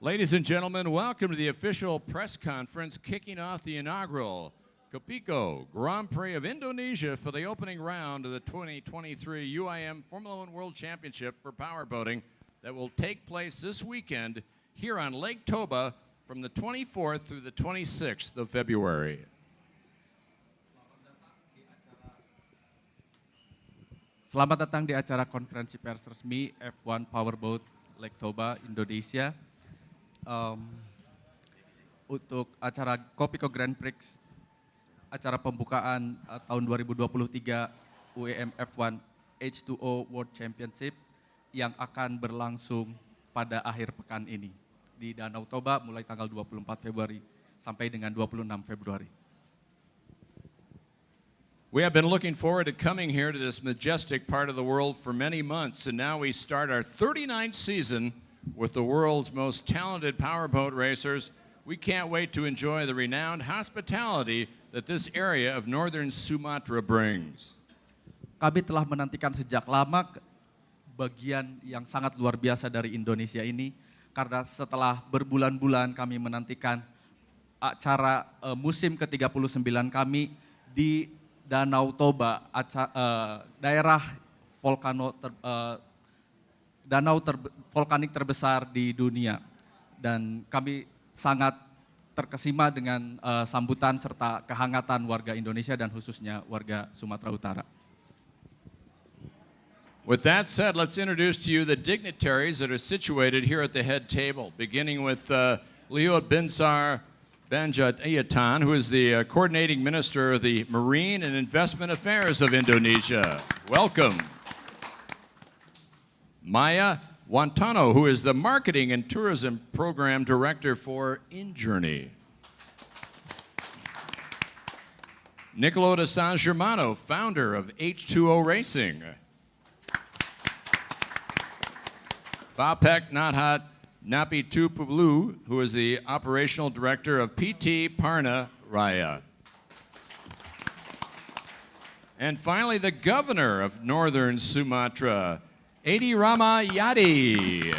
Ladies and gentlemen, welcome to the official press conference kicking off the inaugural Kopiko Grand Prix of Indonesia for the opening round of the 2023 UIM Formula One World Championship for powerboating that will take place this weekend here on Lake Toba from the 24th through the 26th of February. Selamat datang di acara konferensi pers resmi F1 Powerboat Lake Toba, Indonesia. Untuk acara Kopiko Grand Prix, acara pembukaan tahun 2023 UIM F1H20 World Championship yang akan berlangsung pada akhir pekan ini di Danau Toba mulai tanggal 24 Februari sampai dengan 26 Februari. We have been looking forward to coming here to this majestic part of the world for many months, and now we start our 39th season with the world's most talented powerboat racers. We can't wait to enjoy the renowned hospitality that this area of northern Sumatra brings. Kami telah menantikan sejak lama bagian yang sangat luar biasa dari Indonesia ini, karena setelah berbulan-bulan kami menantikan acara musim ke-39 kami di Danau Toba, daerah vulkanik terbesar di dunia, dan kami sangat terkesima dengan sambutan serta kehangatan warga Indonesia dan khususnya warga Sumatera Utara. With that said, let's introduce to you the dignitaries that are situated here at the head table, beginning with Luhut Binsar Panjaitan, who is the coordinating minister of the Marine and Investment Affairs of Indonesia. Welcome. Maya Wantano, who is the Marketing and Tourism Program Director for InJourney. Nicolo de San Germano, founder of H2O Racing. Bapek Nathat Napi Tupulu, who is the Operational Director of PT Parna Raya. And finally, the Governor of Northern Sumatra, Edi Ramayadi.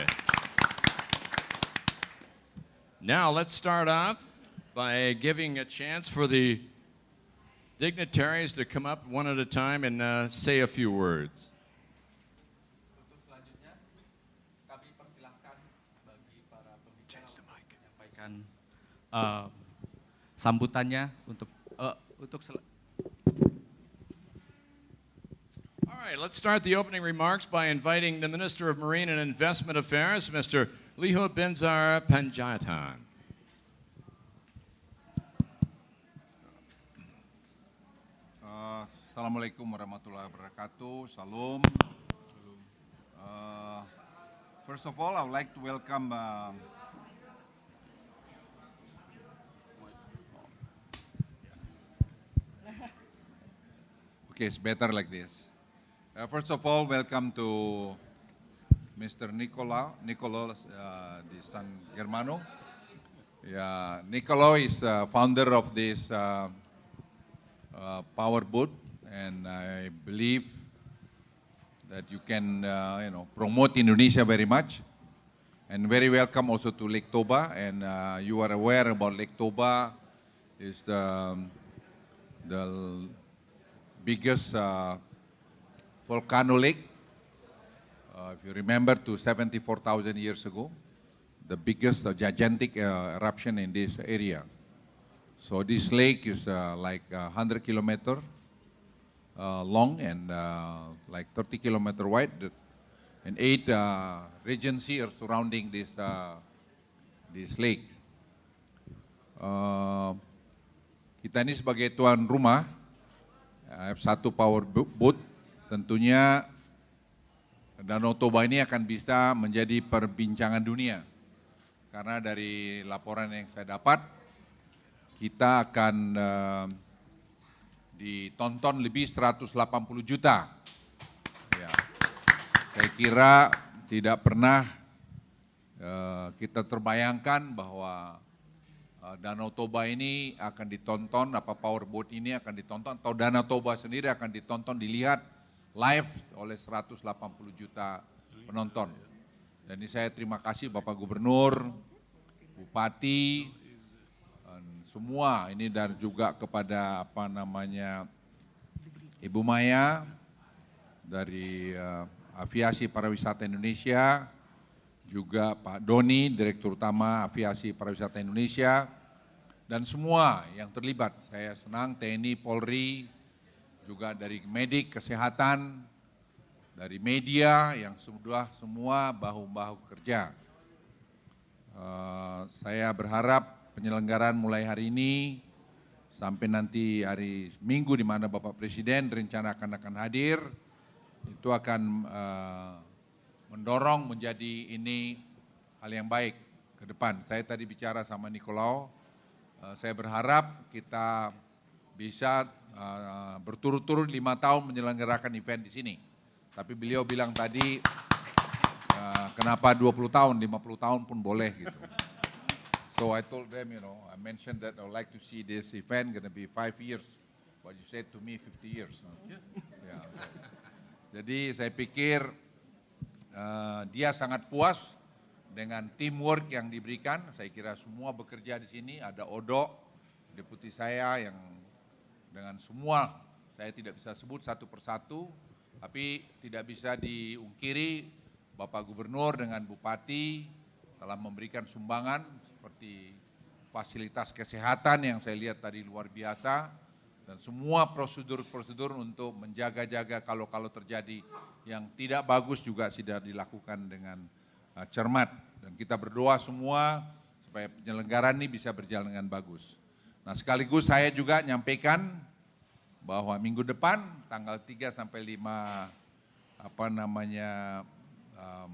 Now let's start off by giving a chance for the dignitaries to come up one at a time and say a few words. Untuk selanjutnya, kami persilahkan bagi para pembicara menyampaikan sambutannya untuk All right, let's start the opening remarks by inviting the Minister of Marine and Investment Affairs, Mr. Luhut Binsar Panjaitan. Assalamualaikum warahmatullahi wabarakatuh. Salam. First of all, I would like to welcome okay, it's better like this. First of all, welcome to Mr. Nicolo di San Germano. Yeah, Nicolo is founder of this powerboat, and I believe that you can promote Indonesia very much. And very welcome also to Lake Toba. And you are aware about Lake Toba is the biggest volcano lake. If you remember, to 74,000 years ago, the biggest gigantic eruption in this area. So this lake is like 100 kilometers long and like 30 kilometers wide, and 8 regency are surrounding this lake. Kita ini sebagai tuan rumah F1 Powerboat, tentunya Danau Toba ini akan bisa menjadi perbincangan dunia. Karena dari laporan yang saya dapat, kita akan ditonton lebih 180 juta. Ya. Saya kira tidak pernah kita terbayangkan bahwa Danau Toba ini akan ditonton, powerboat ini akan ditonton, atau Danau Toba sendiri akan ditonton, dilihat live oleh 180 juta penonton. Dan ini saya terima kasih Bapak Gubernur, bupati, dan semua ini, dan juga kepada Ibu Maya dari Aviasi Pariwisata Indonesia, juga Pak Doni, Direktur Utama Aviasi Pariwisata Indonesia, dan semua yang terlibat. Saya senang TNI, Polri, juga dari medik, kesehatan, dari media yang sudah semua bahu-bahu kerja. Saya berharap penyelenggaraan mulai hari ini sampai nanti hari Minggu di mana Bapak Presiden rencana akan hadir, itu akan mendorong menjadi ini hal yang baik ke depan. Saya tadi bicara sama Nicolau, saya berharap kita bisa berturut-turut 5 tahun menyelenggarakan event di sini. Tapi beliau bilang tadi, kenapa 20 tahun, 50 tahun pun boleh gitu. So I told them, I mentioned that I would like to see this event going to be 5 years. But you said to me 50 years. Yeah. Jadi saya pikir dia sangat puas dengan teamwork yang diberikan. Saya kira semua bekerja di sini, ada Odo, deputi saya yang dengan semua, saya tidak bisa sebut satu persatu, tapi tidak bisa diungkiri Bapak Gubernur dengan Bupati telah memberikan sumbangan seperti fasilitas kesehatan yang saya lihat tadi luar biasa, dan semua prosedur-prosedur untuk menjaga-jaga kalau terjadi yang tidak bagus juga sudah dilakukan dengan cermat. Dan kita berdoa semua supaya penyelenggaraan ini bisa berjalan dengan bagus. Nah, sekaligus saya juga nyampaikan bahwa minggu depan tanggal 3 sampai 5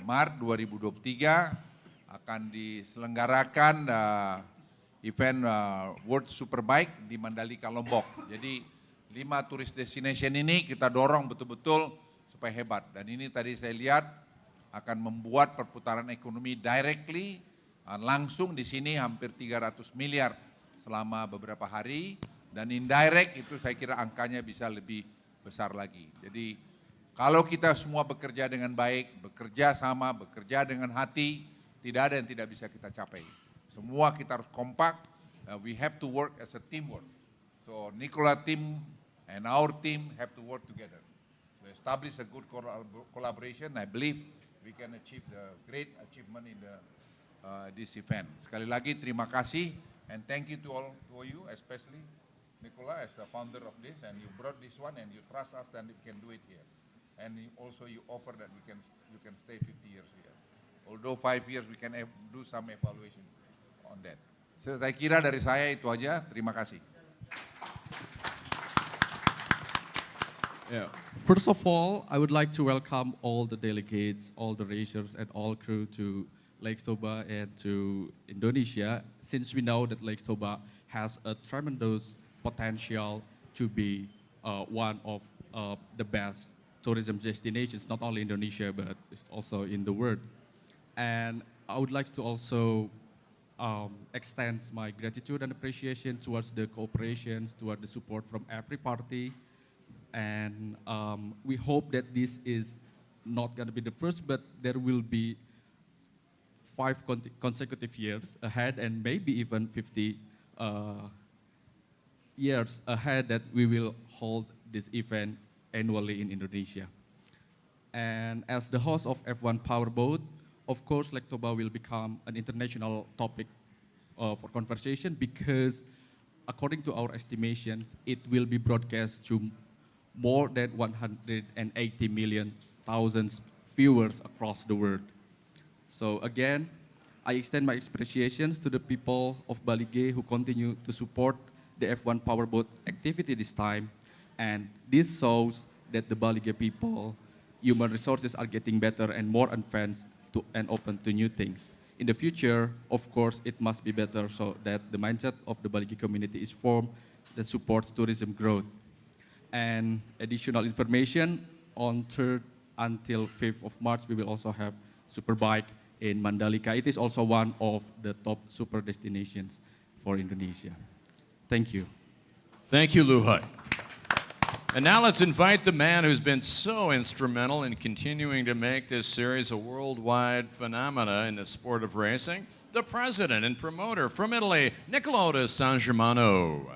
Maret 2023 akan diselenggarakan event World Superbike di Mandalika, Lombok. Jadi 5 tourist destination ini kita dorong betul-betul supaya hebat. Dan ini tadi saya lihat akan membuat perputaran ekonomi directly langsung di sini hampir 300 miliar selama beberapa hari. Dan indirect itu saya kira angkanya bisa lebih besar lagi. Jadi kalau kita semua bekerja dengan baik, bekerja sama, bekerja dengan hati, tidak ada yang tidak bisa kita capai. Semua kita harus kompak, we have to work as a teamwork. So Nicola team and our team have to work together. To establish a good collaboration, I believe we can achieve the great achievement in this event. Sekali lagi terima kasih and thank you to all you, especially Nicola as the founder of this, and you brought this one and you trust us and we can do it here. And also you offer that you can stay 50 years here. Although 5 years we can do some evaluation on that. Saya kira dari saya itu aja. Terima kasih. Yeah. First of all, I would like to welcome all the delegates, all the racers, and all crew to Lake Toba and to Indonesia, since we know that Lake Toba has a tremendous potential to be one of the best tourism destinations, not only Indonesia, but also in the world. And I would like to also extend my gratitude and appreciation towards the cooperations, towards the support from every party. And we hope that this is not going to be the first, but there will be 5 consecutive years ahead, and maybe even 50 years ahead that we will hold this event annually in Indonesia. And as the host of F1 Powerboat, of course, Lake Toba will become an international topic for conversation, because according to our estimations, it will be broadcast to more than 180 million viewers across the world. So again, I extend my appreciations to the people of Balige who continue to support the F1 Powerboat activity this time. And this shows that the Balige people, human resources are getting better and more advanced and open to new things. In the future, of course, it must be better so that the mindset of the Balige community is formed that supports tourism growth. And additional information, on 3rd until 5th of March, we will also have Superbike in Mandalika. It is also one of the top super destinations for Indonesia. Thank you. Thank you, Luhut. And now let's invite the man who's been so instrumental in continuing to make this series a worldwide phenomena in the sport of racing, the president and promoter from Italy, Niccolo de San Germano.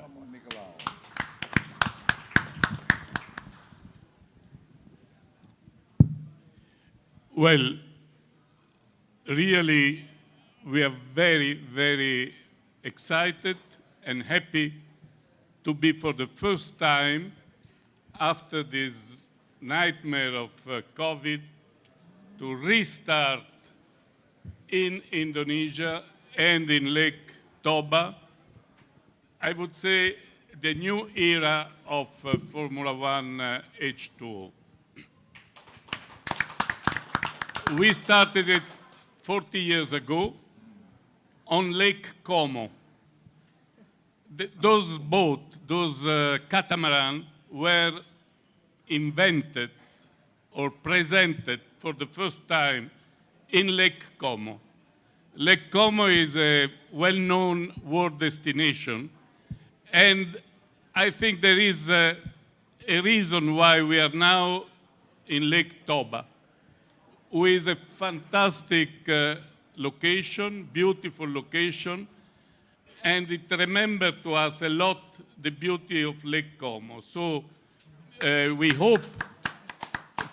Well, really, we are very, very excited and happy to be for the first time after this nightmare of COVID to restart in Indonesia and in Lake Toba. I would say the new era of Formula One H2O. We started it 40 years ago on Lake Como. Those boats, those catamaran were invented or presented for the first time in Lake Como. Lake Como is a well-known world destination, and I think there is a reason why we are now in Lake Toba, which is a fantastic location, beautiful location, and it remembers to us a lot the beauty of Lake Como. So we hope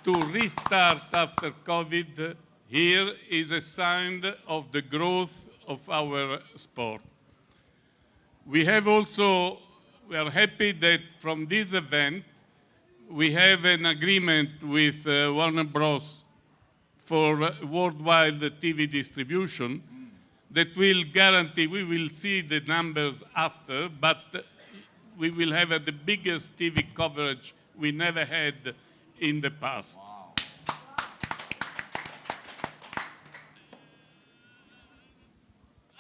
to restart after COVID here is a sign of the growth of our sport. We are happy that from this event, we have an agreement with Warner Bros. For worldwide TV distribution that will guarantee, we will see the numbers after, but we will have the biggest TV coverage we never had in the past. Wow.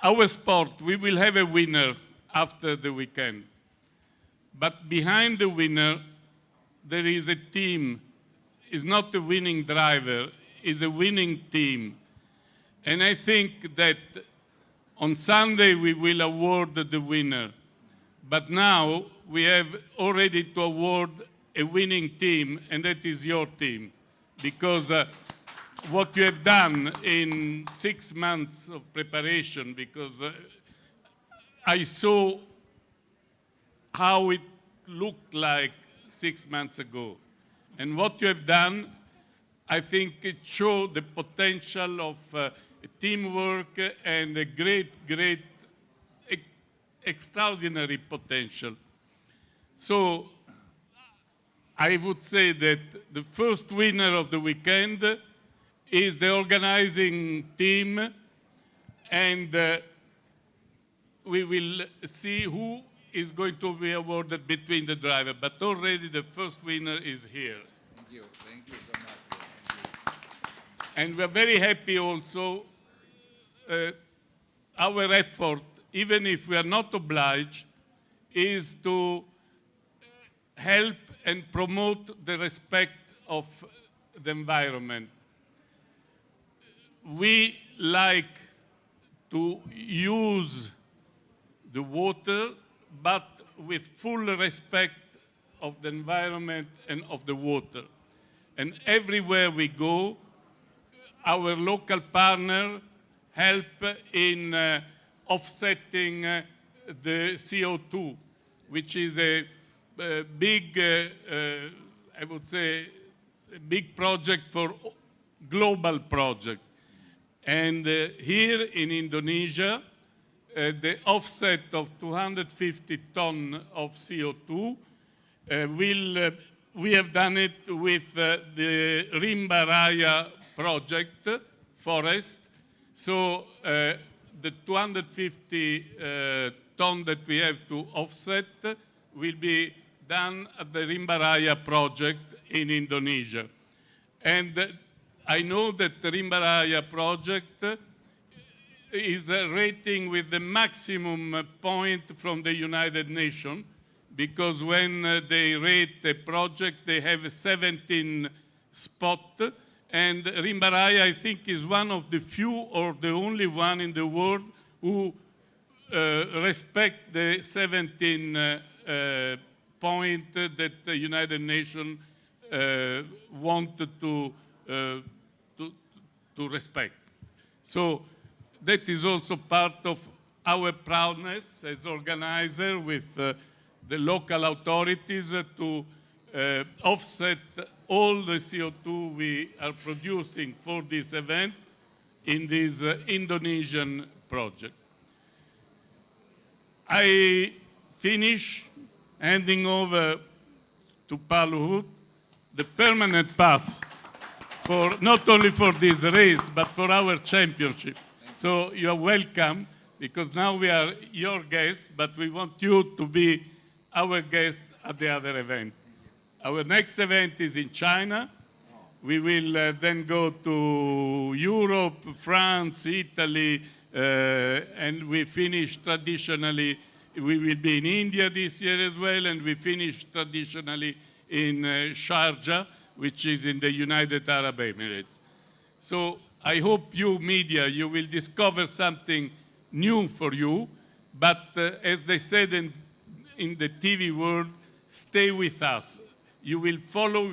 Our sport, we will have a winner after the weekend. But behind the winner, there is a team. It's not a winning driver, it's a winning team. And I think that on Sunday we will award the winner. But now we have already to award a winning team, and that is your team. Because what you have done in 6 months of preparation, because I saw how it looked like 6 months ago. And what you have done, I think it showed the potential of teamwork and a great, extraordinary potential. So I would say that the first winner of the weekend is the organizing team, and we will see who is going to be awarded between the driver. But already the first winner is here. Thank you so much. And we're very happy also, our effort, even if we are not obliged, is to help and promote the respect of the environment. We like to use the water, but with full respect of the environment and of the water. And everywhere we go, our local partner help in offsetting the CO2, which is a big, I would say, a big project for global project. And here in Indonesia, the offset of 250 tons of CO2 we have done it with the Rimba Raya project, forest. So the 250 ton that we have to offset will be done at the Rimba Raya project in Indonesia. And I know that the Rimba Raya project is rating with the maximum point from the United Nations, because when they rate a project, they have 17 spots. And Rimba Raya, I think, is one of the few or the only one in the world who respect the 17 point that the United Nations wanted to respect. So that is also part of our proudness as organizer with the local authorities to offset all the CO2 we are producing for this event in this Indonesian project. I finish handing over to Paluhut the permanent pass for not only for this race, but for our championship. So you are welcome, because now we are your guests, but we want you to be our guest at the other event. Our next event is in China. We will then go to Europe, France, Italy, and we finish traditionally, we will be in India this year as well, and we finish traditionally in Sharjah, which is in the United Arab Emirates. So I hope you, media, you will discover something new for you, but as they said in the TV world, stay with us. You will follow,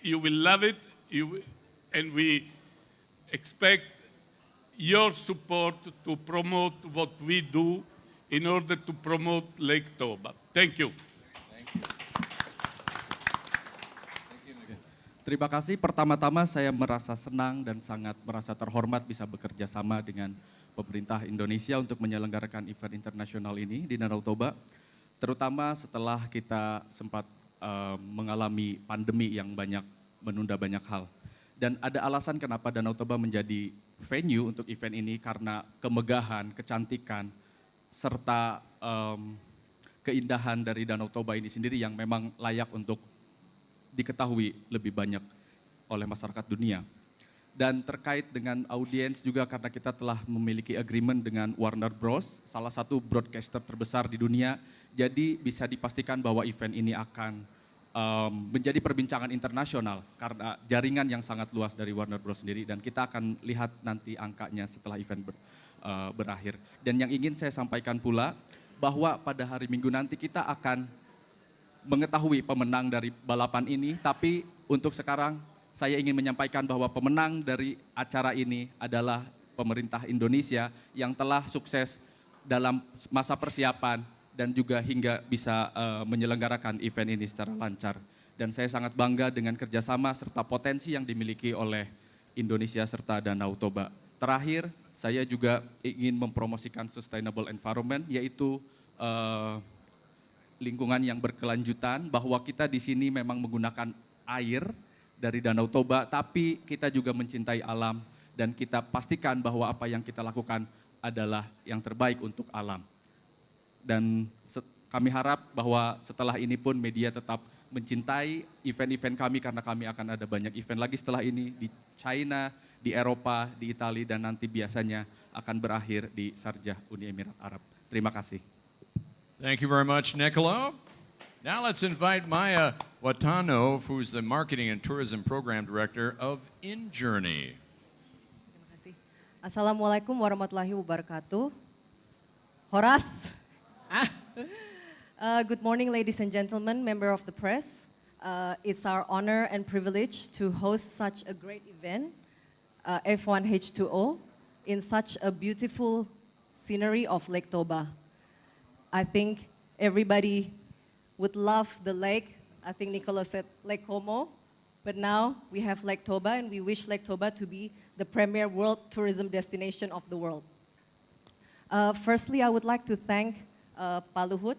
you will love it, and we expect your support to promote what we do in order to promote Lake Toba. Thank you. Terima kasih. Pertama-tama saya merasa senang dan sangat merasa terhormat bisa bekerja sama dengan pemerintah Indonesia untuk menyelenggarakan event internasional ini di Danau Toba. Terutama setelah kita sempat mengalami pandemi yang menunda banyak hal. Dan ada alasan kenapa Danau Toba menjadi venue untuk event ini, karena kemegahan, kecantikan, serta keindahan dari Danau Toba ini sendiri yang memang layak untuk diketahui lebih banyak oleh masyarakat dunia. Dan terkait dengan audiens juga, karena kita telah memiliki agreement dengan Warner Bros, salah satu broadcaster terbesar di dunia, jadi bisa dipastikan bahwa event ini akan menjadi perbincangan internasional karena jaringan yang sangat luas dari Warner Bros sendiri, dan kita akan lihat nanti angkanya setelah event berakhir. Dan yang ingin saya sampaikan pula, bahwa pada hari Minggu nanti kita akan mengetahui pemenang dari balapan ini, tapi untuk sekarang saya ingin menyampaikan bahwa pemenang dari acara ini adalah pemerintah Indonesia yang telah sukses dalam masa persiapan dan juga hingga bisa menyelenggarakan event ini secara lancar. Dan saya sangat bangga dengan kerjasama serta potensi yang dimiliki oleh Indonesia serta Danau Toba. Terakhir, saya juga ingin mempromosikan sustainable environment, yaitu lingkungan yang berkelanjutan, bahwa kita di sini memang menggunakan air dari Danau Toba, tapi kita juga mencintai alam, dan kita pastikan bahwa apa yang kita lakukan adalah yang terbaik untuk alam. Dan kami harap bahwa setelah ini pun media tetap mencintai event-event kami, karena kami akan ada banyak event lagi setelah ini di China, di Eropa, di Italia, dan nanti biasanya akan berakhir di Sharjah, Uni Emirat Arab. Terima kasih. Thank you very much, Niccolo. Now let's invite Maya Watano, who's the Marketing and Tourism Program Director of InJourney. Terima kasih. Assalamualaikum warahmatullahi wabarakatuh. Horas. Good morning, ladies and gentlemen, member of the press. It's our honor and privilege to host such a great event, F1H20, in such a beautiful scenery of Lake Toba. I think everybody would love the lake. I think Nicola said Lake Como, but now we have Lake Toba, and we wish Lake Toba to be the premier world tourism destination of the world. Firstly, I would like to thank Pak Luhut,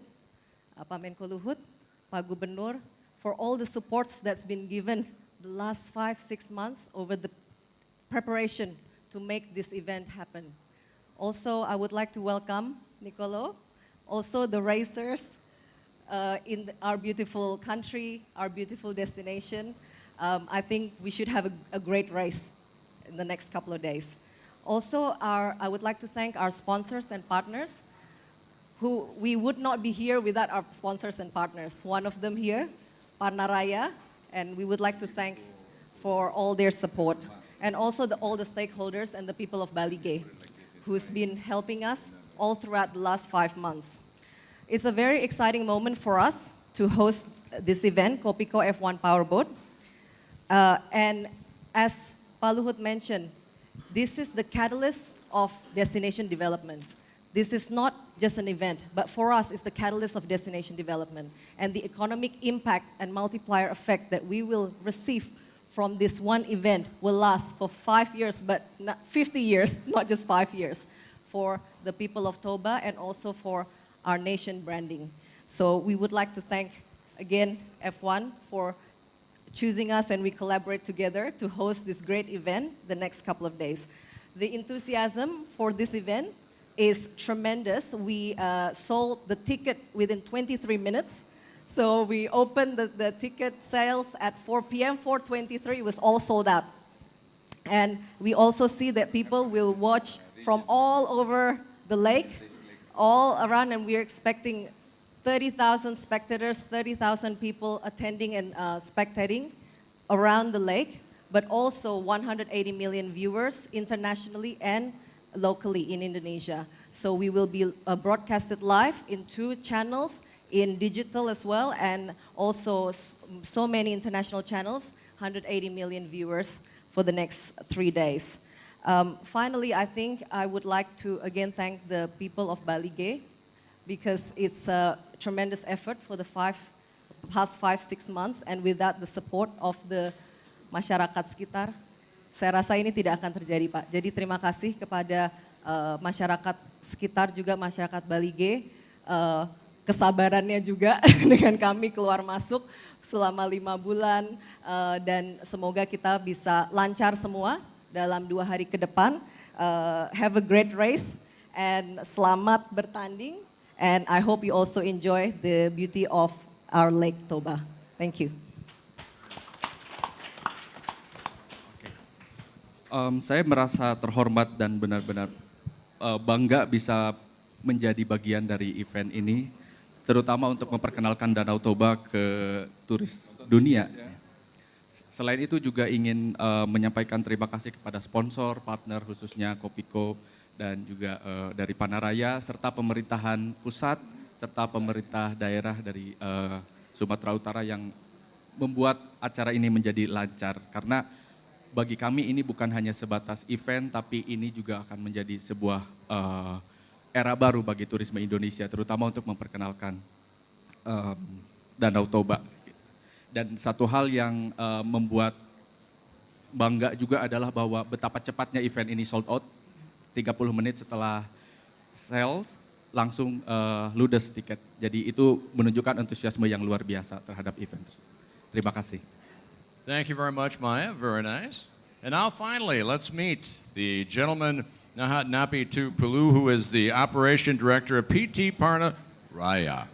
Pak Menko Luhut, Pak Gubernur, for all the supports that's been given the last 5-6 months over the preparation to make this event happen. Also, I would like to welcome Nicolo, also the racers in our beautiful country, our beautiful destination. I think we should have a great race in the next couple of days. Also, I would like to thank our sponsors and partners, who we would not be here without our sponsors and partners. One of them here, Parnaraya, and we would like to thank for all their support. And also all the stakeholders and the people of Balige, who's been helping us all throughout the last 5 months. It's a very exciting moment for us to host this event, Kopiko F1 Powerboat. And as Pak Luhut mentioned, this is the catalyst of destination development. This is not just an event, but for us, it's the catalyst of destination development. And the economic impact and multiplier effect that we will receive from this one event will last for 5 years, but not 50 years, not just 5 years, for the people of Toba and also for our nation branding. So we would like to thank, again, F1 for choosing us, and we collaborate together to host this great event the next couple of days. The enthusiasm for this event is tremendous. We sold the ticket within 23 minutes. So we opened the ticket sales at 4 p.m., 4:23, it was all sold out. And we also see that people will watch from all over the lake, all around, and we're expecting 30,000 spectators, 30,000 people attending and spectating around the lake, but also 180 million viewers internationally and locally in Indonesia. So we will be broadcasted live in 2 channels, in digital as well, and also so many international channels, 180 million viewers for the next 3 days. Finally, I think I would like to again thank the people of Balige, because it's a tremendous effort for the past 5-6 months, and without the support of the masyarakat sekitar, saya rasa ini tidak akan terjadi, Pak. Jadi terima kasih kepada masyarakat sekitar, juga masyarakat Balige, kesabarannya juga dengan kami keluar masuk selama 5 bulan, dan semoga kita bisa lancar semua dalam 2 hari ke depan. Have a great race and selamat bertanding, and I hope you also enjoy the beauty of our Lake Toba. Thank you. Saya merasa terhormat dan benar-benar bangga bisa menjadi bagian dari event ini, terutama untuk memperkenalkan Danau Toba ke turis dunia. Selain itu juga ingin menyampaikan terima kasih kepada sponsor, partner khususnya Kopiko, dan juga dari Panaraya, serta pemerintahan pusat, serta pemerintah daerah dari Sumatera Utara yang membuat acara ini menjadi lancar. Karena bagi kami ini bukan hanya sebatas event, tapi ini juga akan menjadi sebuah era baru bagi turisme Indonesia, terutama untuk memperkenalkan Danau Toba. Dan satu hal yang membuat bangga juga adalah bahwa betapa cepatnya event ini sold out, 30 menit setelah sales langsung ludes tiket. Jadi itu menunjukkan antusiasme yang luar biasa terhadap event. Terima kasih. Thank you very much, Maya. Very nice. And now finally, let's meet the gentleman, Nahat Napi Tupulu, who is the Operation Director of PT Parna Raya.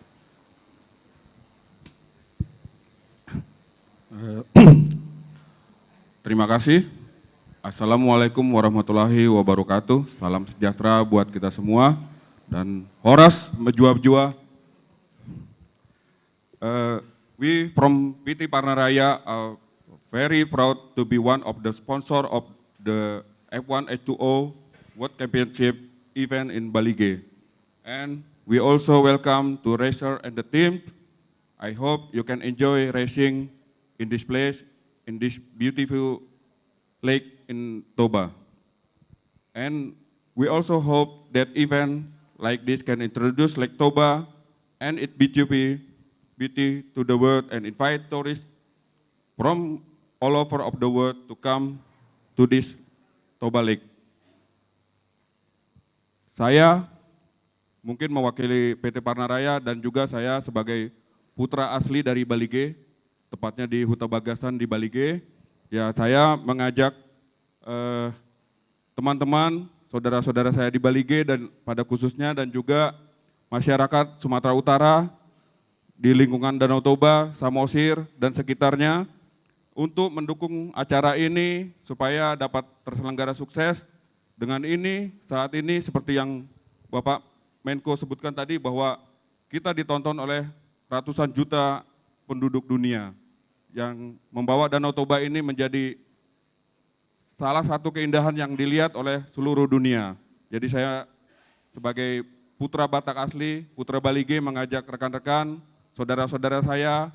Terima kasih. Assalamualaikum warahmatullahi wabarakatuh. Salam sejahtera buat kita semua. Dan horas menjua-jua. We from PT Parna Raya are very proud to be one of the sponsor of the F1H20 World Championship event in Balige. And we also welcome to racer and the team. I hope you can enjoy racing in this place, in this beautiful lake in Toba. And we also hope that event like this can introduce Lake Toba and its beauty to the world and invite tourists from all over of the world to come to this Toba Lake. Saya mungkin mewakili PT Parna Raya dan juga saya sebagai putra asli dari Balige, tepatnya di Huta Bagasan di Balige. Ya, saya mengajak teman-teman, saudara-saudara saya di Balige dan pada khususnya dan juga masyarakat Sumatera Utara di lingkungan Danau Toba, Samosir dan sekitarnya untuk mendukung acara ini supaya dapat terselenggara sukses. Dengan ini, saat ini seperti yang Bapak Menko sebutkan tadi bahwa kita ditonton oleh ratusan juta penduduk dunia yang membawa Danau Toba ini menjadi salah satu keindahan yang dilihat oleh seluruh dunia. Jadi saya sebagai putra Batak asli, putra Balige mengajak rekan-rekan, saudara-saudara saya,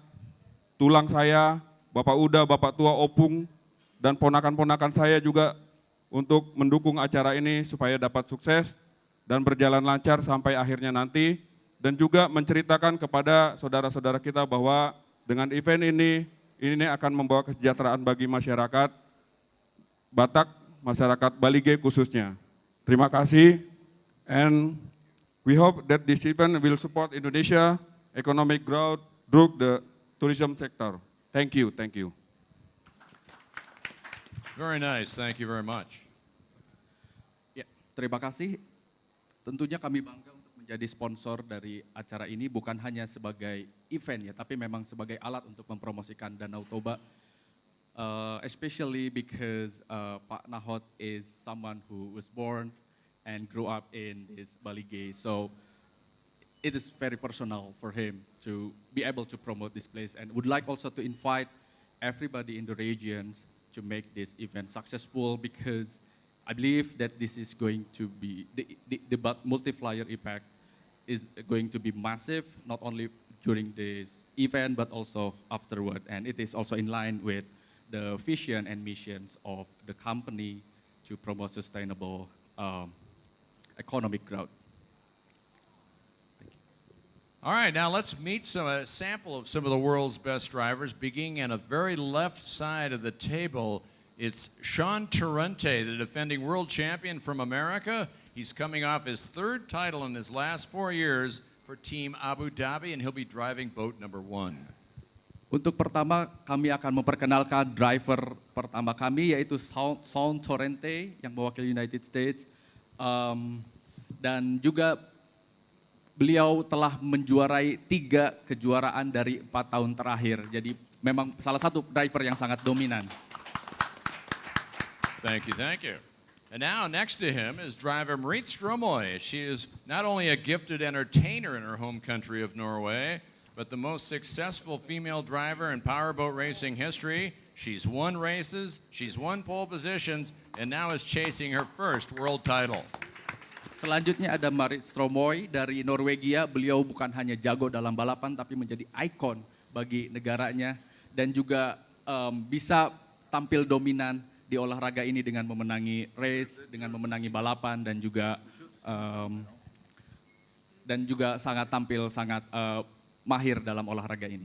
tulang saya, Bapak Uda, Bapak Tua Opung, dan ponakan-ponakan saya juga untuk mendukung acara ini supaya dapat sukses dan berjalan lancar sampai akhirnya nanti. Dan juga menceritakan kepada saudara-saudara kita bahwa dengan event ini akan membawa kesejahteraan bagi masyarakat Batak, masyarakat Balige khususnya. Terima kasih, and we hope that this event will support Indonesia economic growth through the tourism sector. Thank you, thank you. Very nice. Thank you very much. Ya, terima kasih. Tentunya kami bangga untuk menjadi sponsor dari acara ini, bukan hanya sebagai event ya, tapi memang sebagai alat untuk mempromosikan Danau Toba. Especially because Pak Nahot is someone who was born and grew up in this Balige, so it is very personal for him to be able to promote this place, and would like also to invite everybody in the regions to make this event successful, because I believe that this is going to be, the multiplier effect is going to be massive, not only during this event, but also afterward. And it is also in line with the vision and missions of the company to promote sustainable economic growth. All right, now let's meet a sample of some of the world's best drivers, beginning on the very left side of the table. It's Sean Tarente, the defending world champion from America. He's coming off his third title in his last 4 years for Team Abu Dhabi, and he'll be driving boat number 1. Untuk pertama, kami akan memperkenalkan driver pertama kami, yaitu Sean Tarente yang mewakili United States. Dan juga beliau telah menjuarai 3 kejuaraan dari 4 tahun terakhir. Jadi memang salah satu driver yang sangat dominan. Thank you, thank you. And now next to him is driver Marit Stromoy. She is not only a gifted entertainer in her home country of Norway, but the most successful female driver in powerboat racing history. She's won races, she's won pole positions, and now is chasing her first world title. Selanjutnya ada Marit Stromoy dari Norwegia. Beliau bukan hanya jago dalam balapan, tapi menjadi ikon bagi negaranya, dan juga bisa tampil dominan di olahraga ini dengan memenangi race, dengan memenangi balapan, dan juga sangat tampil sangat mahir dalam olahraga ini.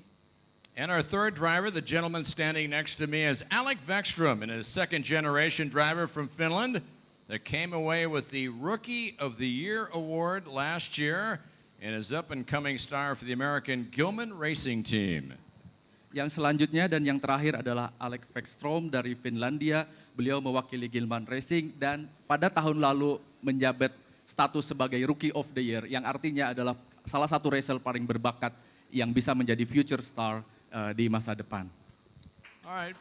And our third driver, the gentleman standing next to me, is Alec Vekstrom, and a second-generation driver from Finland that came away with the Rookie of the Year award last year and is up-and-coming star for the American Gilman Racing Team. Yang selanjutnya dan yang terakhir adalah Alec Vekstrom dari Finlandia. Beliau mewakili Gilman Racing dan pada tahun lalu menjabat status sebagai Rookie of the Year, yang artinya adalah salah satu racer paling berbakat yang bisa menjadi future star di masa depan. All right,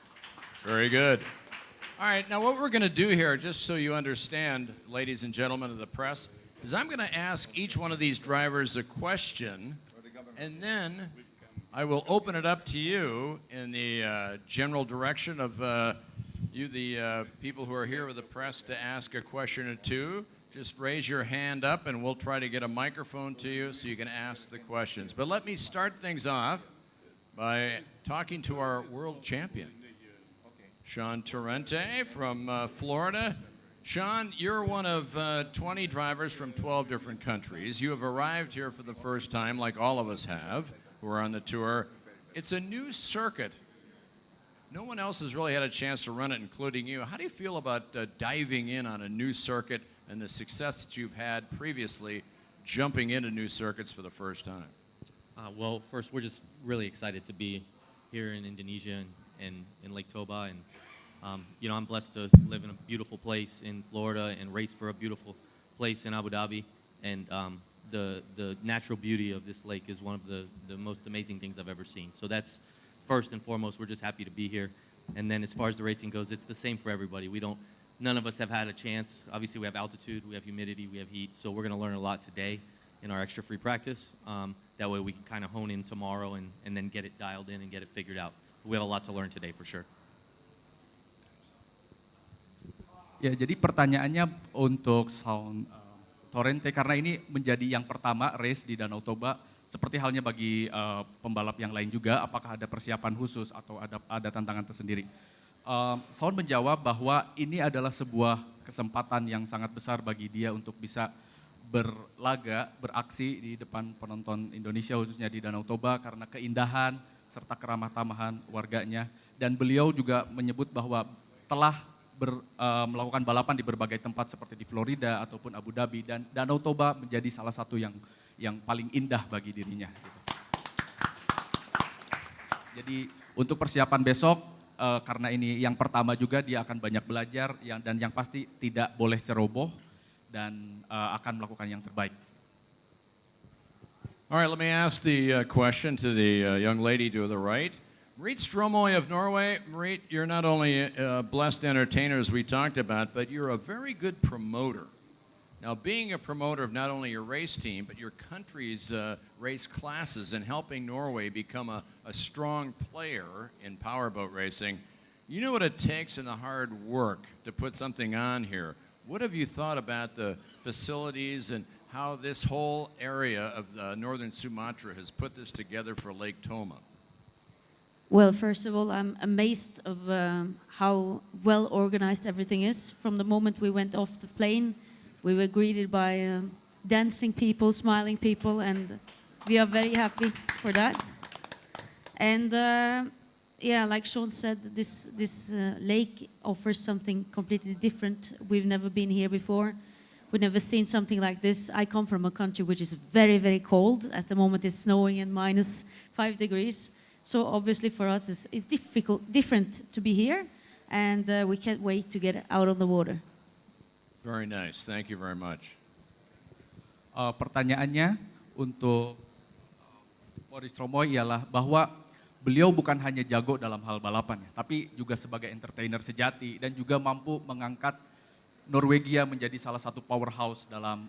very good. All right, now what we're going to do here, just so you understand, ladies and gentlemen of the press, is I'm going to ask each one of these drivers a question, and then I will open it up to you in the general direction of you, the people who are here with the press, to ask a question or two. Just raise your hand up and we'll try to get a microphone to you so you can ask the questions. But let me start things off by talking to our world champion, Sean Tarente from Florida. Sean, you're one of 20 drivers from 12 different countries. You have arrived here for the first time, like all of us have, who are on the tour. It's a new circuit. No one else has really had a chance to run it, including you. How do you feel about diving in on a new circuit and the success that you've had previously jumping into new circuits for the first time? Well, first, we're just really excited to be here in Indonesia and in Lake Toba. And, I'm blessed to live in a beautiful place in Florida and race for a beautiful place in Abu Dhabi. And the natural beauty of this lake is one of the most amazing things I've ever seen. So that's first and foremost. We're just happy to be here. And then as far as the racing goes, it's the same for everybody. None of us have had a chance. Obviously, we have altitude, we have humidity, we have heat. So we're going to learn a lot today in our extra free practice. That way we can kind of hone in tomorrow and then get it dialed in and get it figured out. We have a lot to learn today for sure. Ya, jadi pertanyaannya untuk Sean Tarente, karena ini menjadi yang pertama race di Danau Toba, seperti halnya bagi pembalap yang lain juga, apakah ada persiapan khusus atau ada tantangan tersendiri? Saul menjawab bahwa ini adalah sebuah kesempatan yang sangat besar bagi dia untuk bisa berlaga, beraksi di depan penonton Indonesia khususnya di Danau Toba karena keindahan serta keramah tamahan warganya. Dan beliau juga menyebut bahwa telah melakukan balapan di berbagai tempat seperti di Florida ataupun Abu Dhabi dan Danau Toba menjadi salah satu yang paling indah bagi dirinya. Jadi untuk persiapan besok, karena ini yang pertama juga dia akan banyak belajar dan yang pasti tidak boleh ceroboh dan akan melakukan yang terbaik. All right, let me ask the question to the young lady to the right. Marit Stromoy of Norway. Marit, you're not only a blessed entertainer, as we talked about, but you're a very good promoter. Now, being a promoter of not only your race team, but your country's race classes and helping Norway become a strong player in powerboat racing, you know what it takes and the hard work to put something on here. What have you thought about the facilities and how this whole area of northern Sumatra has put this together for Lake Toma? Well, first of all, I'm amazed of how well organized everything is. From the moment we went off the plane, we were greeted by dancing people, smiling people, and we are very happy for that. And yeah, like Sean said, this lake offers something completely different. We've never been here before. We've never seen something like this. I come from a country which is very, very cold. At the moment it's snowing and -5 degrees. So obviously for us it's different to be here, and we can't wait to get out on the water. Very nice. Thank you very much. Pertanyaannya untuk Marit Stromoy ialah bahwa beliau bukan hanya jago dalam hal balapan, tapi juga sebagai entertainer sejati dan juga mampu mengangkat Norwegia menjadi salah satu powerhouse dalam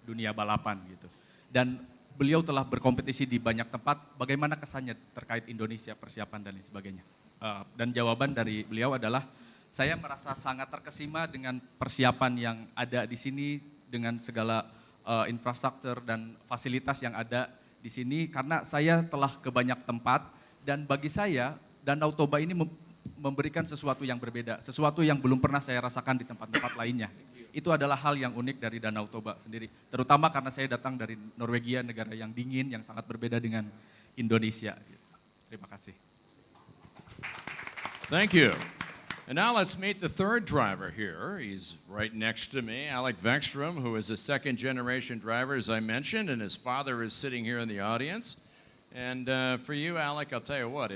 dunia balapan gitu. Dan beliau telah berkompetisi di banyak tempat. Bagaimana kesannya terkait Indonesia, persiapan dan lain sebagainya? Dan jawaban dari beliau adalah, saya merasa sangat terkesima dengan persiapan yang ada di sini, dengan segala infrastruktur dan fasilitas yang ada di sini, karena saya telah ke banyak tempat dan bagi saya Danau Toba ini memberikan sesuatu yang berbeda, sesuatu yang belum pernah saya rasakan di tempat-tempat lainnya. Itu adalah hal yang unik dari Danau Toba sendiri, terutama karena saya datang dari Norwegia, negara yang dingin, yang sangat berbeda dengan Indonesia. Terima kasih. Thank you. And now let's meet the third driver here. He's right next to me, Alec Vekstrom, who is a second-generation driver, as I mentioned, and his father is sitting here in the audience. And for you, Alec, I'll tell you what,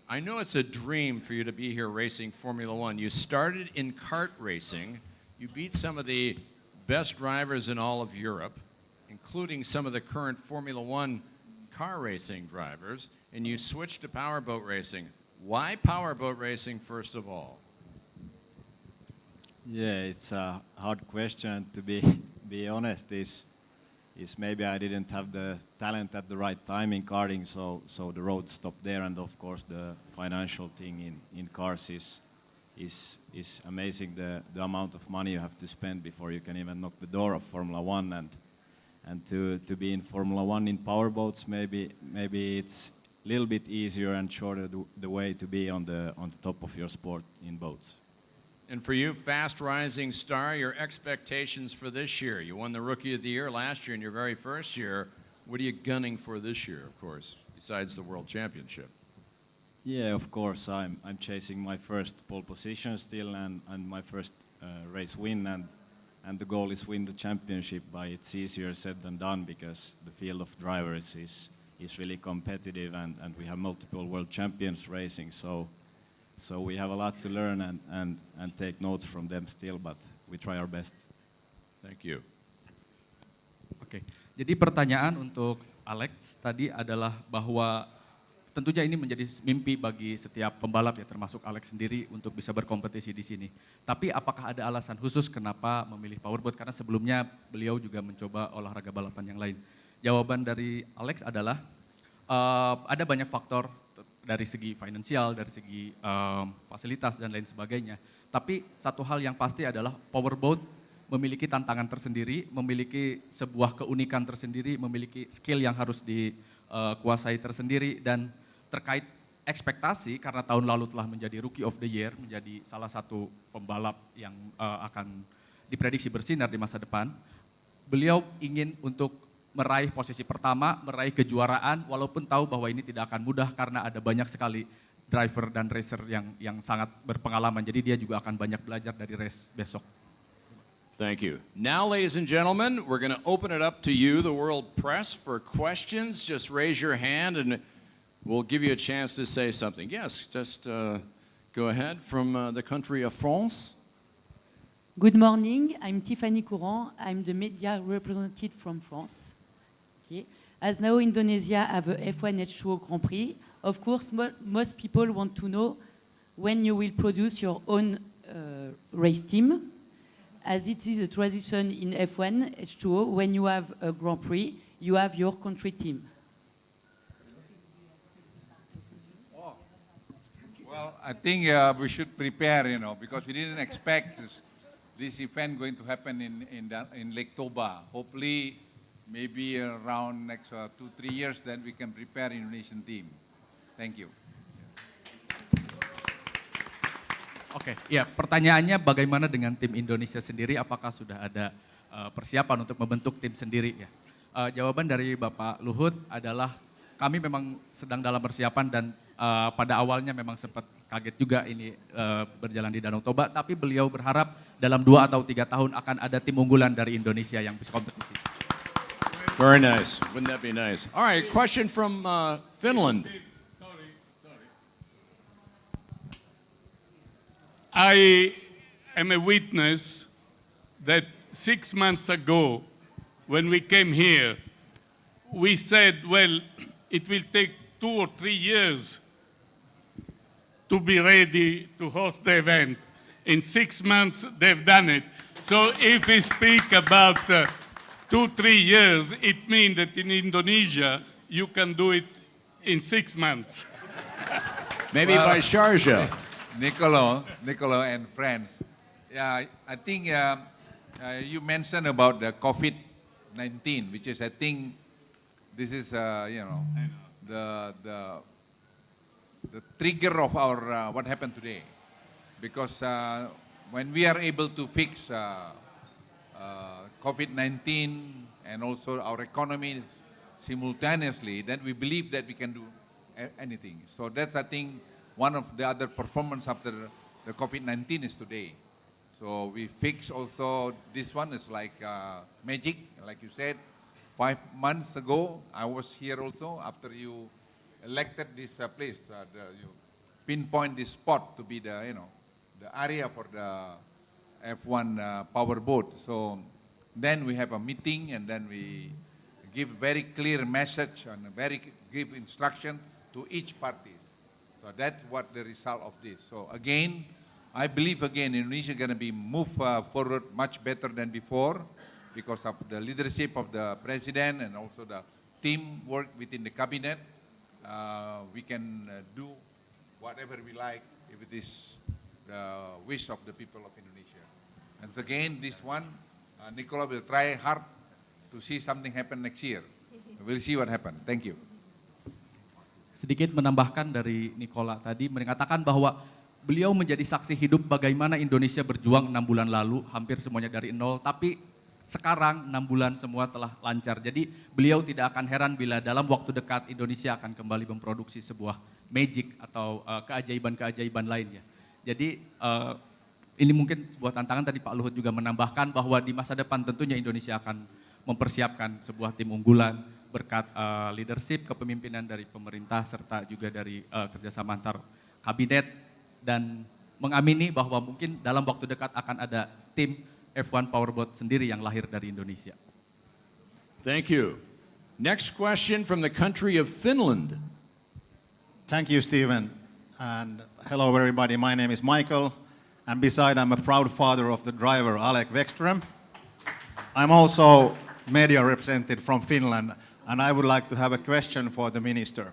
I know it's a dream for you to be here racing Formula One. You started in kart racing. You beat some of the best drivers in all of Europe, including some of the current Formula One car racing drivers, and you switched to powerboat racing. Why powerboat racing, first of all? Yeah, it's a hard question. To be honest, is maybe I didn't have the talent at the right time in karting, so the road stopped there. And of course, the financial thing in cars is amazing. The amount of money you have to spend before you can even knock the door of Formula One, and to be in Formula One in powerboats, maybe it's a little bit easier and shorter the way to be on the top of your sport in boats. And for you, fast rising star, your expectations for this year? You won the Rookie of the Year last year in your very first year. What are you gunning for this year, of course, besides the World Championship? Yeah, of course. I'm chasing my first pole position still and my first race win, and the goal is win the championship, but it's easier said than done because the field of drivers is really competitive, and we have multiple world champions racing, so we have a lot to learn and take notes from them still, but we try our best. Thank you. Oke, jadi pertanyaan untuk Alex tadi adalah bahwa tentunya ini menjadi mimpi bagi setiap pembalap ya, termasuk Alex sendiri untuk bisa berkompetisi di sini. Tapi apakah ada alasan khusus kenapa memilih powerboat? Karena sebelumnya beliau juga mencoba olahraga balapan yang lain. Jawaban dari Alex adalah ada banyak faktor dari segi finansial, dari segi fasilitas dan lain sebagainya. Tapi satu hal yang pasti adalah powerboat memiliki tantangan tersendiri, memiliki sebuah keunikan tersendiri, memiliki skill yang harus dikuasai tersendiri, dan terkait ekspektasi karena tahun lalu telah menjadi Rookie of the Year, menjadi salah satu pembalap yang akan diprediksi bersinar di masa depan. Beliau ingin untuk meraih posisi pertama, meraih kejuaraan, walaupun tahu bahwa ini tidak akan mudah karena ada banyak sekali driver dan racer yang sangat berpengalaman. Jadi dia juga akan banyak belajar dari race besok. Thank you. Now, ladies and gentlemen, we're going to open it up to you, the world press, for questions. Just raise your hand and we'll give you a chance to say something. Yes, just go ahead from the country of France. Good morning, I'm Tiffany Courant. I'm the media representative from France. Okay. As now Indonesia have a F1H20 Grand Prix, of course most people want to know when you will produce your own race team. As it is a tradition in F1 H20, when you have a Grand Prix, you have your country team. Well, I think we should prepare, because we didn't expect this event going to happen in Lake Toba. Hopefully, maybe around next 2-3 years, then we can prepare Indonesian team. Thank you. Oke, ya pertanyaannya bagaimana dengan tim Indonesia sendiri? Apakah sudah ada persiapan untuk membentuk tim sendiri? Ya, jawaban dari Bapak Luhut adalah kami memang sedang dalam persiapan dan pada awalnya memang sempat kaget juga ini berjalan di Danau Toba. Tapi beliau berharap dalam 2 atau 3 tahun akan ada tim unggulan dari Indonesia yang bisa kompetisi. Very nice. Wouldn't that be nice? All right, question from Finland. I am a witness that 6 months ago, when we came here, we said, well, it will take 2 or 3 years to be ready to host the event. In 6 months, they've done it. So if we speak about 2-3 years, it means that in Indonesia, you can do it in 6 months. Maybe by Sharjah. Nicolo and friends. Yeah, I think you mentioned about the COVID-19, which is, I think, this is, the trigger of our what happened today. Because when we are able to fix COVID-19 and also our economy simultaneously, then we believe that we can do anything. So that's, I think, one of the other performance after the COVID-19 is today. So we fix also, this one is like magic, like you said. 5 months ago, I was here also after you elected this place. You pinpoint this spot to be the area for the F1 power boat. So then we have a meeting and then we give very clear message and give instruction to each party. So that's what the result of this. So again, I believe Indonesia is going to be moved forward much better than before because of the leadership of the president and also the teamwork within the cabinet. We can do whatever we like if it is the wish of the people of Indonesia. And so again, this one, Nicola will try hard to see something happen next year. We'll see what happens. Thank you. Sedikit menambahkan dari Nicola tadi, mengatakan bahwa beliau menjadi saksi hidup bagaimana Indonesia berjuang 6 bulan lalu, hampir semuanya dari nol, tapi sekarang 6 bulan semua telah lancar. Jadi beliau tidak akan heran bila dalam waktu dekat Indonesia akan kembali memproduksi sebuah magic atau keajaiban-keajaiban lainnya. Jadi ini mungkin sebuah tantangan, tadi Pak Luhut juga menambahkan bahwa di masa depan tentunya Indonesia akan mempersiapkan sebuah tim unggulan berkat leadership, kepemimpinan dari pemerintah serta juga dari kerjasama antar kabinet dan mengamini bahwa mungkin dalam waktu dekat akan ada tim F1 Powerboat sendiri yang lahir dari Indonesia. Thank you. Next question from the country of Finland. Thank you, Stephen. And hello, everybody. My name is Michael. And beside, I'm a proud father of the driver, Alec Wexström. I'm also media representative from Finland, and I would like to have a question for the minister.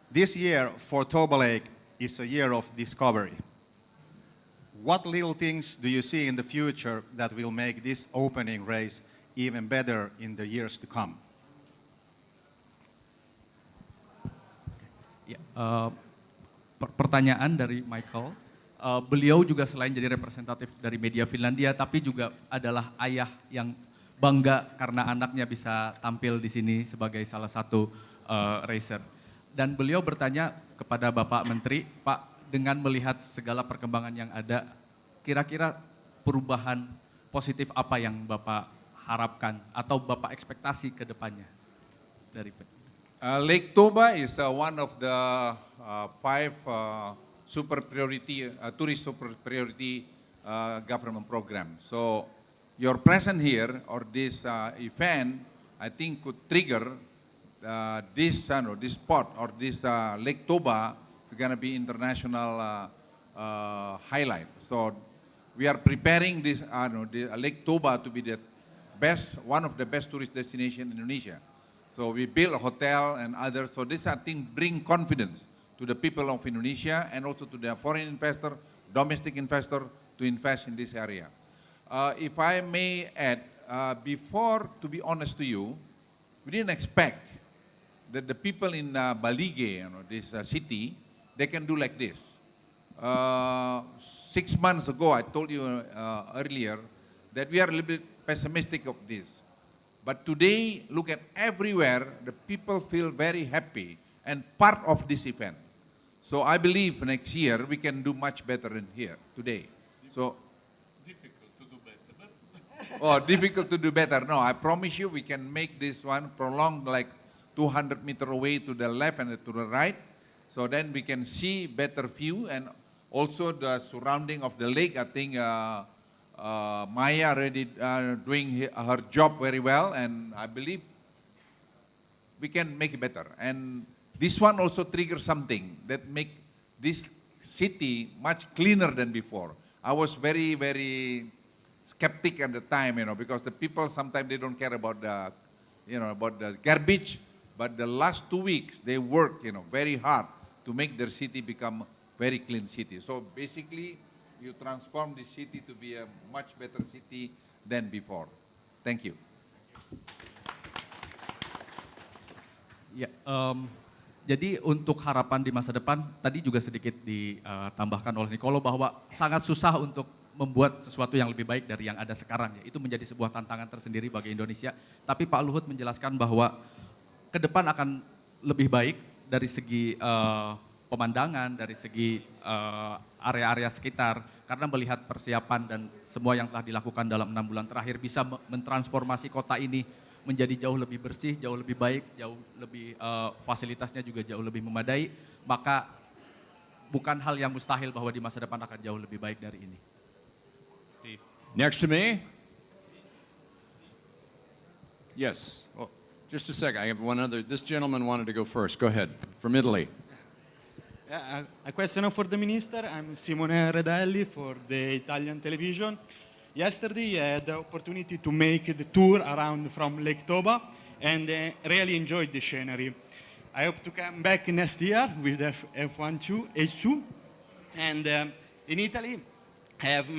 This year for Toba Lake is a year of discovery. What little things do you see in the future that will make this opening race even better in the years to come? Ya, pertanyaan dari Michael. Beliau juga selain jadi representatif dari media Finlandia, tapi juga adalah ayah yang bangga karena anaknya bisa tampil di sini sebagai salah satu racer. Dan beliau bertanya kepada Bapak Menteri, Pak, dengan melihat segala perkembangan yang ada, kira-kira perubahan positif apa yang Bapak harapkan atau Bapak ekspektasi ke depannya dari Lake Toba is one of the five super priority, tourist super priority government program. So your presence here or this event, I think could trigger this spot or this Lake Toba is going to be international highlight. So we are preparing this the Lake Toba to be the best, one of the best tourist destination in Indonesia. So we build a hotel and others. So this, I think, bring confidence to the people of Indonesia and also to the foreign investor, domestic investor to invest in this area. If I may add, before, to be honest to you, we didn't expect that the people in Balige, this city, they can do like this. 6 months ago, I told you earlier that we are a little bit pessimistic of this. But today, look at everywhere, the people feel very happy and part of this event. So I believe next year we can do much better than here today. So Difficult to do better. difficult to do better. No, I promise you we can make this one prolonged like 200 meters away to the left and to the right. So then we can see better view and also the surrounding of the lake. I think Maya already doing her job very well, and I believe we can make it better. And this one also triggers something that make this city much cleaner than before. I was very, very skeptic at the time, because the people sometimes they don't care about the, about the garbage. But the last 2 weeks they work, very hard to make their city become very clean city. So basically, you transform the city to be a much better city than before. Thank you. Ya, jadi untuk harapan di masa depan, tadi juga sedikit ditambahkan oleh Nicolo bahwa sangat susah untuk membuat sesuatu yang lebih baik dari yang ada sekarang. Ya. Itu menjadi sebuah tantangan tersendiri bagi Indonesia. Tapi Pak Luhut menjelaskan bahwa ke depan akan lebih baik dari segi pemandangan, dari segi area-area sekitar, karena melihat persiapan dan semua yang telah dilakukan dalam 6 bulan terakhir bisa mentransformasi kota ini menjadi jauh lebih bersih, jauh lebih baik, jauh lebih fasilitasnya juga jauh lebih memadai, maka bukan hal yang mustahil bahwa di masa depan akan jauh lebih baik dari ini. Steve. Next to me. Yes. Well, just a second. I have one other. This gentleman wanted to go first. Go ahead. From Italy. A question for the minister. I'm Simone Redelli for the Italian television. Yesterday, I had the opportunity to make the tour around from Lake Toba and really enjoyed the scenery. I hope to come back next year with F1H20. And in Italy, I have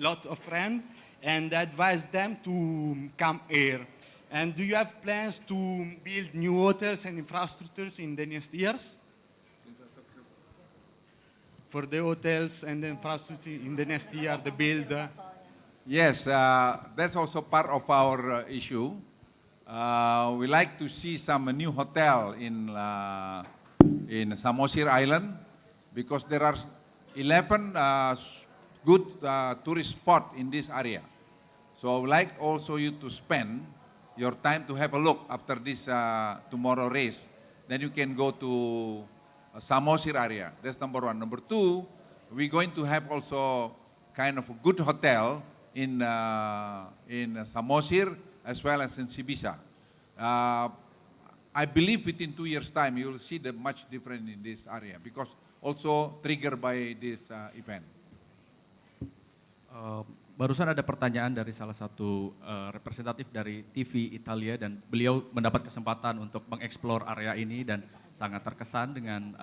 lot of friends and I advise them to come here. And do you have plans to build new hotels and infrastructures in the next years? For the hotels and the infrastructure in the next year, the build? Yes, that's also part of our issue. We like to see some new hotel in Samosir Island because there are 11 good tourist spots in this area. So I would like also you to spend your time to have a look after this tomorrow race. Then you can go to Samosir area. That's number one. Number two, we're going to have also kind of a good hotel in Samosir as well as in Sibisa. I believe within 2 years' time you will see the much different in this area because also triggered by this event. Barusan ada pertanyaan dari salah satu representatif dari TV Italia dan beliau mendapat kesempatan untuk mengeksplor area ini dan sangat terkesan dengan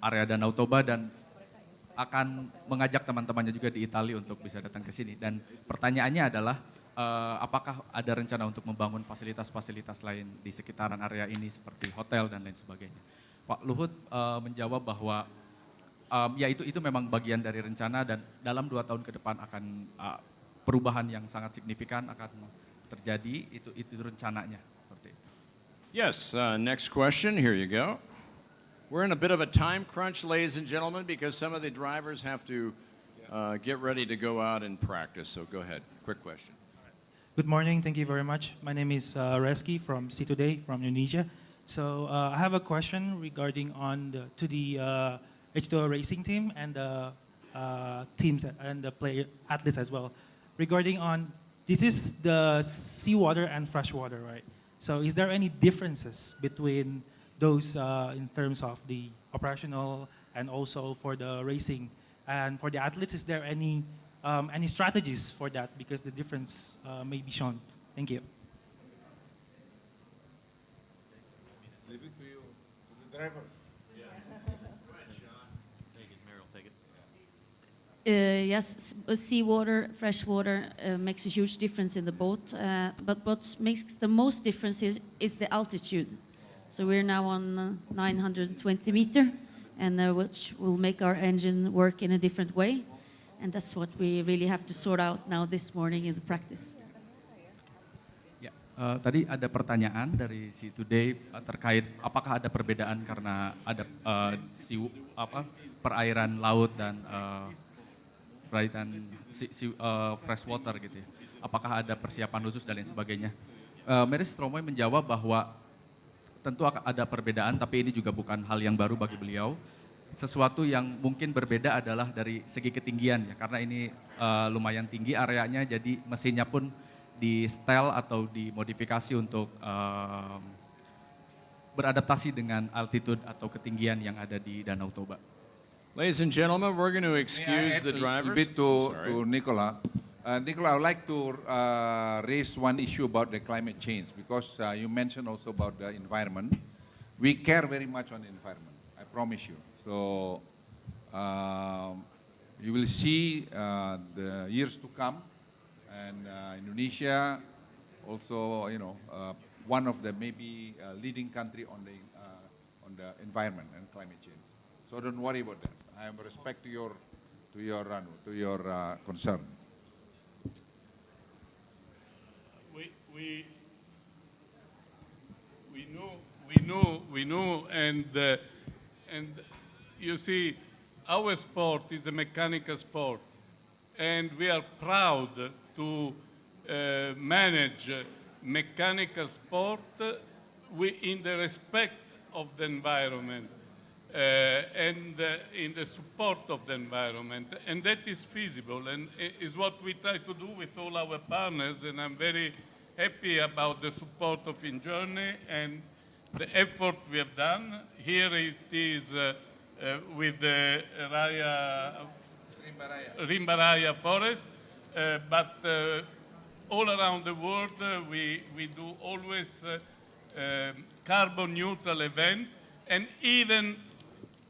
area Danau Toba dan akan mengajak teman-temannya juga di Italia untuk bisa datang ke sini. Dan pertanyaannya adalah apakah ada rencana untuk membangun fasilitas-fasilitas lain di sekitaran area ini seperti hotel dan lain sebagainya. Pak Luhut menjawab bahwa ya itu memang bagian dari rencana dan dalam 2 tahun ke depan akan perubahan yang sangat signifikan akan terjadi, itu rencananya seperti itu. Yes, next question, here you go. We're in a bit of a time crunch, ladies and gentlemen, because some of the drivers have to get ready to go out and practice. So go ahead, quick question. Good morning, thank you very much. My name is Reski from C Today from Indonesia. So I have a question regarding the H2O racing team and the teams and the athletes as well. Regarding this is the seawater and freshwater, right? So is there any differences between those in terms of the operational and also for the racing? And for the athletes, is there any strategies for that? Because the difference may be shown. Thank you. Leave it to you, to the driver. Yes, seawater, freshwater makes a huge difference in the boat. But what makes the most difference is the altitude. So we're now on 920 meter, and which will make our engine work in a different way. And that's what we really have to sort out now this morning in the practice. Ya, tadi ada pertanyaan dari si Today terkait apakah ada perbedaan karena ada perairan laut dan perairan freshwater gitu ya. Apakah ada persiapan khusus dan lain sebagainya. Mary Stromoy menjawab bahwa tentu ada perbedaan, tapi ini juga bukan hal yang baru bagi beliau. Sesuatu yang mungkin berbeda adalah dari segi ketinggian ya, karena ini lumayan tinggi areanya, jadi mesinnya pun di style atau dimodifikasi untuk beradaptasi dengan altitude atau ketinggian yang ada di Danau Toba. Ladies and gentlemen, we're going to excuse the drivers. A bit to Nicola. Nicola, I would like to raise one issue about the climate change because you mentioned also about the environment. We care very much on the environment, I promise you. So you will see the years to come, and Indonesia also, one of the maybe leading country on the environment and climate change. So don't worry about that. I have respect to your concern. We know, and you see, our sport is a mechanical sport, and we are proud to manage mechanical sport in the respect of the environment. And in the support of the environment, and that is feasible, and is what we try to do with all our partners, and I'm very happy about the support of InJourney and the effort we have done. Here it is with the Rimbaraya forest, but all around the world we do always carbon neutral event, and even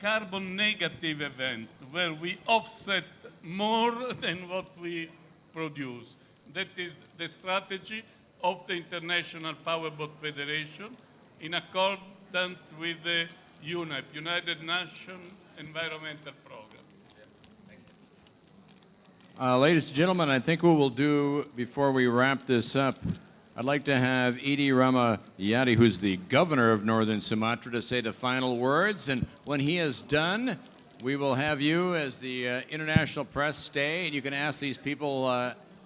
carbon negative event where we offset more than what we produce. That is the strategy of the International Powerboat Federation in accordance with the UNEP, United Nations Environmental Program. Ladies and gentlemen, I think what we'll do before we wrap this up, I'd like to have Edi Ramayadi, who's the governor of Northern Sumatra, to say the final words. And when he is done, we will have you as the international press stay, and you can ask these people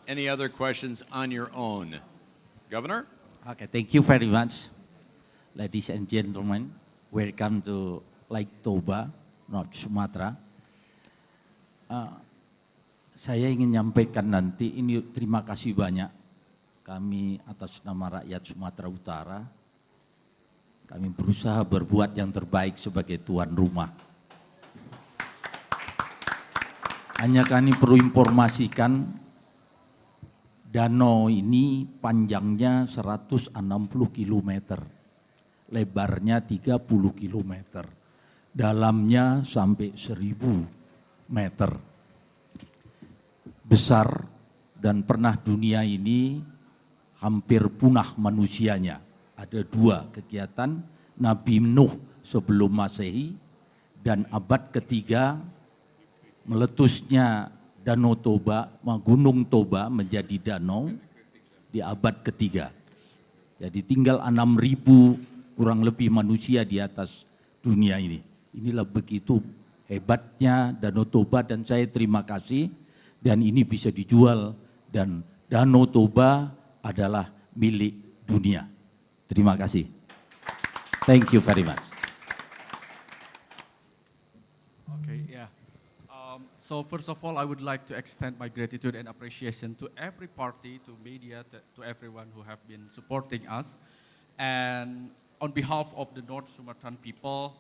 any other questions on your own. Governor? Okay, thank you very much. Ladies and gentlemen, welcome to Lake Toba, North Sumatra. Saya ingin nyampaikan nanti ini terima kasih banyak. Kami atas nama rakyat Sumatera Utara, kami berusaha berbuat yang terbaik sebagai tuan rumah. Hanya kami perlu informasikan, danau ini panjangnya 160 km, lebarnya 30 km, dalamnya sampai 1000 meter. Besar dan pernah dunia ini hampir punah manusianya. Ada 2 kegiatan, Nabi Nuh sebelum Masehi, dan abad ketiga meletusnya Danau Toba, Gunung Toba menjadi danau di abad ketiga. Jadi tinggal 6.000 kurang lebih manusia di atas dunia ini. Inilah begitu hebatnya Danau Toba, dan saya terima kasih, dan ini bisa dijual, dan Danau Toba adalah milik dunia. Terima kasih. Thank you very much. Okay, yeah. So first of all, I would like to extend my gratitude and appreciation to every party, to media, to everyone who have been supporting us. And on behalf of the North Sumatran people,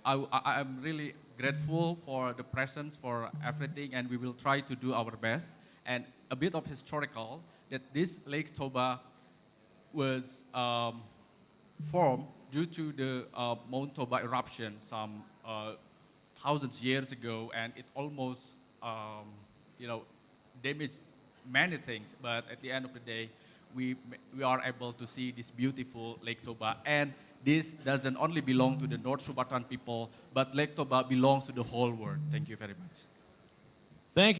I am really grateful for the presence, for everything, and we will try to do our best. And a bit of historical, that this Lake Toba was formed due to the Mount Toba eruption some thousands years ago, and it almost, damaged many things. But at the end of the day, we are able to see this beautiful Lake Toba. And this doesn't only belong to the North Sumatran people, but Lake Toba belongs to the whole world. Thank you very much. Thank you.